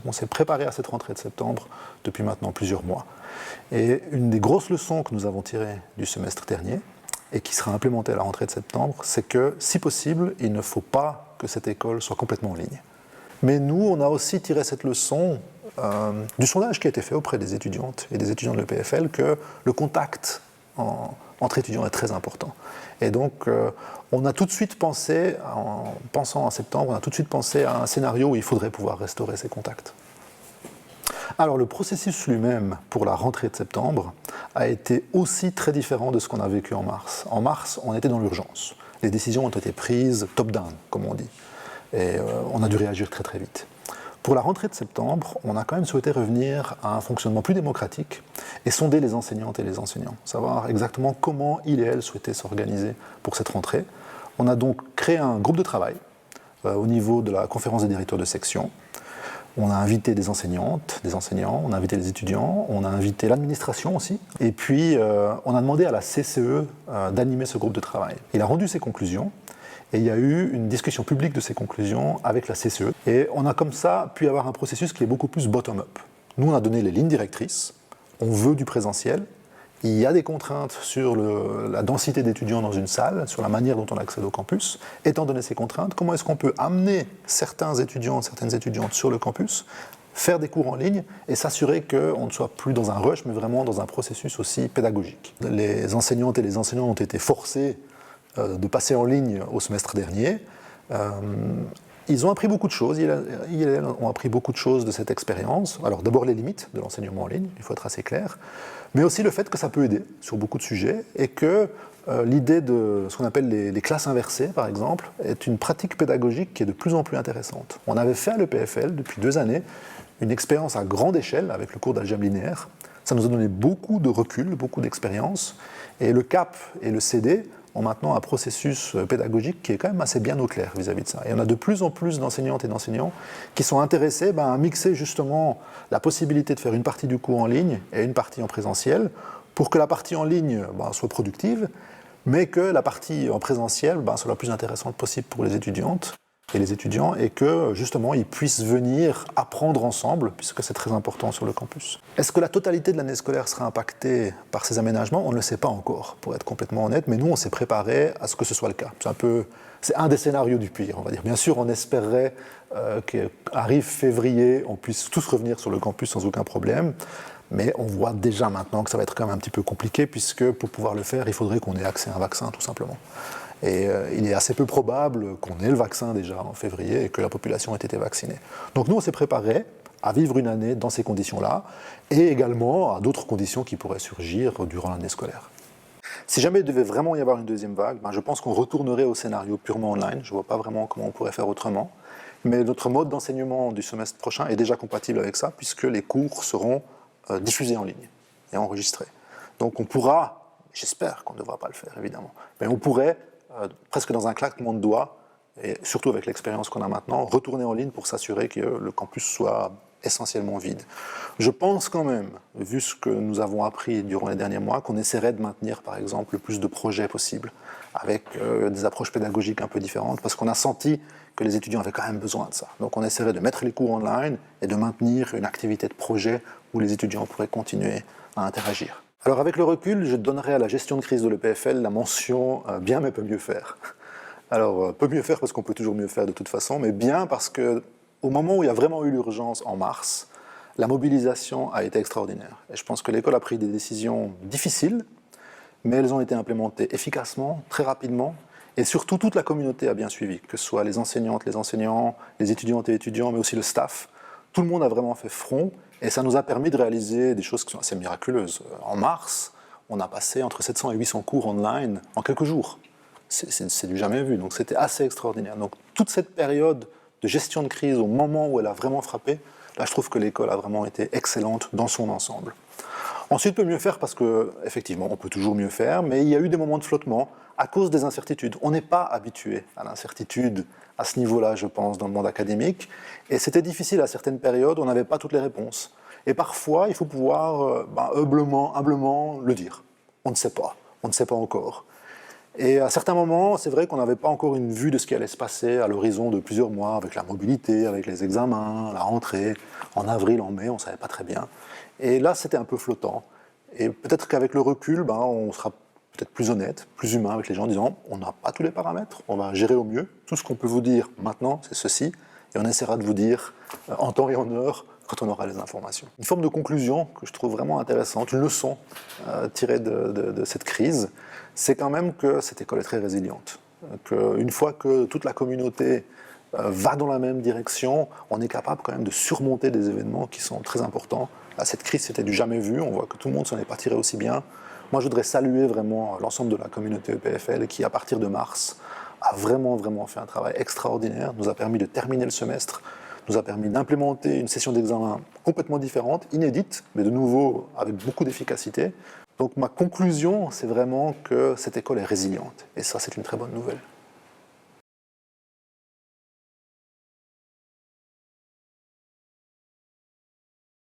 On s'est préparé à cette rentrée de septembre depuis maintenant plusieurs mois. Et une des grosses leçons que nous avons tirées du semestre dernier, et qui sera implémentée à la rentrée de septembre, c'est que, si possible, il ne faut pas que cette école soit complètement en ligne. Mais nous, on a aussi tiré cette leçon du sondage qui a été fait auprès des étudiantes et des étudiants de l'EPFL, que le contact entre étudiants est très important. Et donc, on a tout de suite pensé, en pensant en septembre, on a tout de suite pensé à un scénario où il faudrait pouvoir restaurer ces contacts. Alors, le processus lui-même pour la rentrée de septembre a été aussi très différent de ce qu'on a vécu en mars. En mars, on était dans l'urgence. Les décisions ont été prises top-down, comme on dit. Et on a dû réagir très très vite. Pour la rentrée de septembre, on a quand même souhaité revenir à un fonctionnement plus démocratique et sonder les enseignantes et les enseignants, savoir exactement comment ils et elles souhaitaient s'organiser pour cette rentrée. On a donc créé un groupe de travail au niveau de la conférence des directeurs de section. On a invité des enseignantes, des enseignants, on a invité les étudiants, on a invité l'administration aussi. Et puis, on a demandé à la CCE d'animer ce groupe de travail. Il a rendu ses conclusions. Et il y a eu une discussion publique de ces conclusions avec la CCE. Et on a comme ça pu avoir un processus qui est beaucoup plus bottom-up. Nous, on a donné les lignes directrices. On veut du présentiel. Il y a des contraintes sur la densité d'étudiants dans une salle, sur la manière dont on accède au campus. Étant donné ces contraintes, comment est-ce qu'on peut amener certains étudiants, certaines étudiantes sur le campus, faire des cours en ligne et s'assurer qu'on ne soit plus dans un rush, mais vraiment dans un processus aussi pédagogique. Les enseignantes et les enseignants ont été forcés de passer en ligne au semestre dernier. Ils ont appris beaucoup de choses, ils ont appris beaucoup de choses de cette expérience. Alors d'abord les limites de l'enseignement en ligne, il faut être assez clair, mais aussi le fait que ça peut aider sur beaucoup de sujets et que l'idée de ce qu'on appelle les classes inversées, par exemple, est une pratique pédagogique qui est de plus en plus intéressante. On avait fait à l'EPFL depuis 2 années une expérience à grande échelle avec le cours d'algèbre linéaire. Ça nous a donné beaucoup de recul, beaucoup d'expérience, et le CAP et le CD ont maintenant un processus pédagogique qui est quand même assez bien au clair vis-à-vis de ça. Et on a de plus en plus d'enseignantes et d'enseignants qui sont intéressés à mixer justement la possibilité de faire une partie du cours en ligne et une partie en présentiel pour que la partie en ligne soit productive, mais que la partie en présentiel soit la plus intéressante possible pour les étudiantes et les étudiants, et que justement ils puissent venir apprendre ensemble, puisque c'est très important sur le campus. Est-ce que la totalité de l'année scolaire sera impactée par ces aménagements ? On ne le sait pas encore, pour être complètement honnête, mais nous on s'est préparé à ce que ce soit le cas. C'est un des scénarios du pire, on va dire. Bien sûr, on espérerait qu'arrive février, on puisse tous revenir sur le campus sans aucun problème, mais on voit déjà maintenant que ça va être quand même un petit peu compliqué, puisque pour pouvoir le faire, il faudrait qu'on ait accès à un vaccin, tout simplement. Et il est assez peu probable qu'on ait le vaccin déjà en février et que la population ait été vaccinée. Donc nous, on s'est préparé à vivre une année dans ces conditions-là, et également à d'autres conditions qui pourraient surgir durant l'année scolaire. Si jamais il devait vraiment y avoir une deuxième vague, je pense qu'on retournerait au scénario purement online. Je ne vois pas vraiment comment on pourrait faire autrement. Mais notre mode d'enseignement du semestre prochain est déjà compatible avec ça, puisque les cours seront diffusés en ligne et enregistrés. Donc on pourra, j'espère qu'on ne devra pas le faire évidemment, mais on pourrait presque dans un claquement de doigts, et surtout avec l'expérience qu'on a maintenant, retourner en ligne pour s'assurer que le campus soit essentiellement vide. Je pense quand même, vu ce que nous avons appris durant les derniers mois, qu'on essaierait de maintenir par exemple le plus de projets possible, avec des approches pédagogiques un peu différentes, parce qu'on a senti que les étudiants avaient quand même besoin de ça. Donc on essaierait de mettre les cours online et de maintenir une activité de projet où les étudiants pourraient continuer à interagir. Alors avec le recul, je donnerai à la gestion de crise de l'EPFL la mention bien mais peut mieux faire. Alors peut mieux faire parce qu'on peut toujours mieux faire de toute façon, mais bien parce que au moment où il y a vraiment eu l'urgence en mars, la mobilisation a été extraordinaire. Et je pense que l'école a pris des décisions difficiles, mais elles ont été implémentées efficacement, très rapidement, et surtout toute la communauté a bien suivi, que ce soit les enseignantes, les enseignants, les étudiantes et étudiants, mais aussi le staff. Tout le monde a vraiment fait front, et ça nous a permis de réaliser des choses qui sont assez miraculeuses. En mars, on a passé entre 700 et 800 cours online en quelques jours. C'est du jamais vu, donc c'était assez extraordinaire. Donc toute cette période de gestion de crise, au moment où elle a vraiment frappé, là je trouve que l'école a vraiment été excellente dans son ensemble. Ensuite, on peut mieux faire parce qu'effectivement, on peut toujours mieux faire, mais il y a eu des moments de flottement à cause des incertitudes. On n'est pas habitué à l'incertitude à ce niveau-là, je pense, dans le monde académique, et c'était difficile à certaines périodes, on n'avait pas toutes les réponses. Et parfois, il faut pouvoir humblement le dire. On ne sait pas encore. Et à certains moments, c'est vrai qu'on n'avait pas encore une vue de ce qui allait se passer à l'horizon de plusieurs mois, avec la mobilité, avec les examens, la rentrée, en avril, en mai, on ne savait pas très bien. Et là, c'était un peu flottant. Et peut-être qu'avec le recul, on sera peut-être plus honnête, plus humain avec les gens, en disant on n'a pas tous les paramètres, on va gérer au mieux. Tout ce qu'on peut vous dire maintenant, c'est ceci, et on essaiera de vous dire en temps et en heure quand on aura les informations. Une forme de conclusion que je trouve vraiment intéressante, une leçon tirée de cette crise, c'est quand même que cette école est très résiliente. Qu'une fois que toute la communauté va dans la même direction, on est capable quand même de surmonter des événements qui sont très importants. Là, cette crise, c'était du jamais vu, on voit que tout le monde s'en est pas tiré aussi bien. Moi, je voudrais saluer vraiment l'ensemble de la communauté EPFL qui, à partir de mars, a vraiment fait un travail extraordinaire, nous a permis de terminer le semestre, nous a permis d'implémenter une session d'examen complètement différente, inédite, mais de nouveau avec beaucoup d'efficacité. Donc ma conclusion, c'est vraiment que cette école est résiliente. Et ça, c'est une très bonne nouvelle.